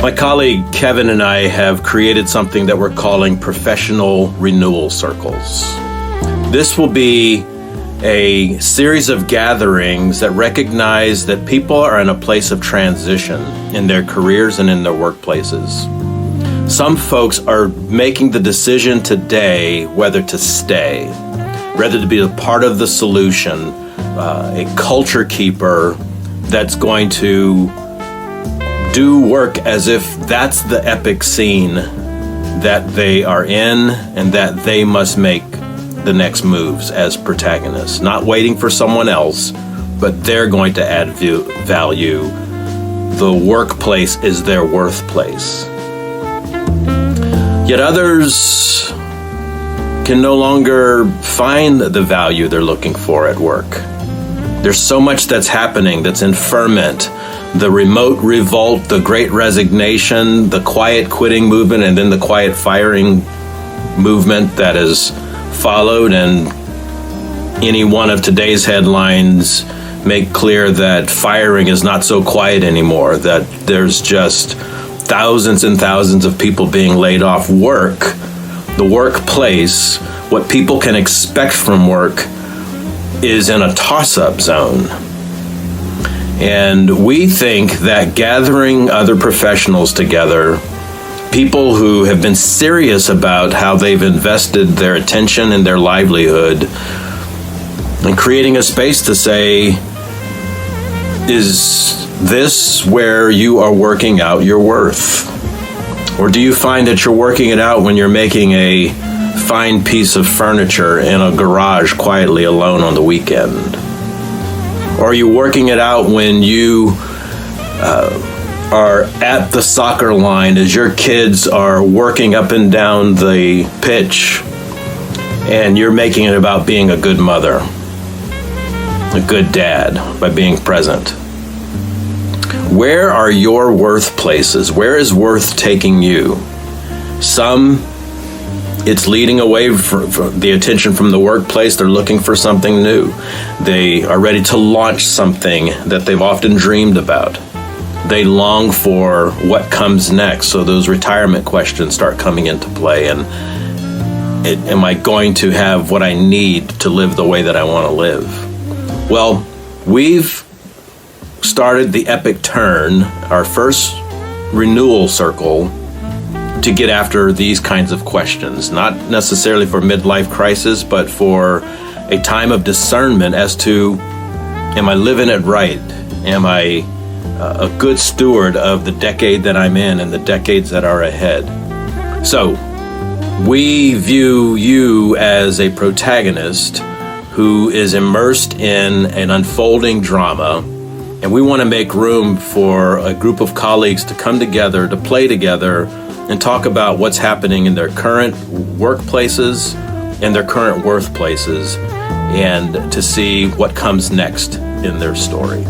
My colleague Kevin and I have created something that we're calling professional renewal circles. This will be a series of gatherings that recognize that people are in a place of transition in their careers and in their workplaces. Some folks are making the decision today whether to stay, rather to be a part of the solution, a culture keeper that's going to do work as if that's the epic scene that they are in and that they must make the next moves as protagonists, not waiting for someone else, but they're going to add value. The workplace is their worthplace. Yet others can no longer find the value they're looking for at work. There's so much that's happening that's in ferment. The remote revolt, the great resignation, the quiet quitting movement, and then the quiet firing movement that has followed, and any one of today's headlines make clear that firing is not so quiet anymore, that there's just thousands and thousands of people being laid off. Work, the workplace, what people can expect from work is in a toss-up zone. And we think that gathering other professionals together, people who have been serious about how they've invested their attention and their livelihood, and creating a space to say, is this where you are working out your worth? Or do you find that you're working it out when you're making a fine piece of furniture in a garage quietly alone on the weekend? Or are you working it out when you are at the soccer line as your kids are working up and down the pitch, and you're making it about being a good mother, a good dad, by being present? Where are your worth places? Where is worth taking you? Some, it's leading away from the attention from the workplace. They're looking for something new. They are ready to launch something that they've often dreamed about. They long for what comes next. So those retirement questions start coming into play. And am I going to have what I need to live the way that I want to live? Well, we've started the Epic Turn, our first renewal circle, to get after these kinds of questions, not necessarily for midlife crisis, but for a time of discernment as to, am I living it right? Am I a good steward of the decade that I'm in and the decades that are ahead? So we view you as a protagonist who is immersed in an unfolding drama, and we want to make room for a group of colleagues to come together, to play together, and talk about what's happening in their current workplaces and their current workplaces, and to see what comes next in their story.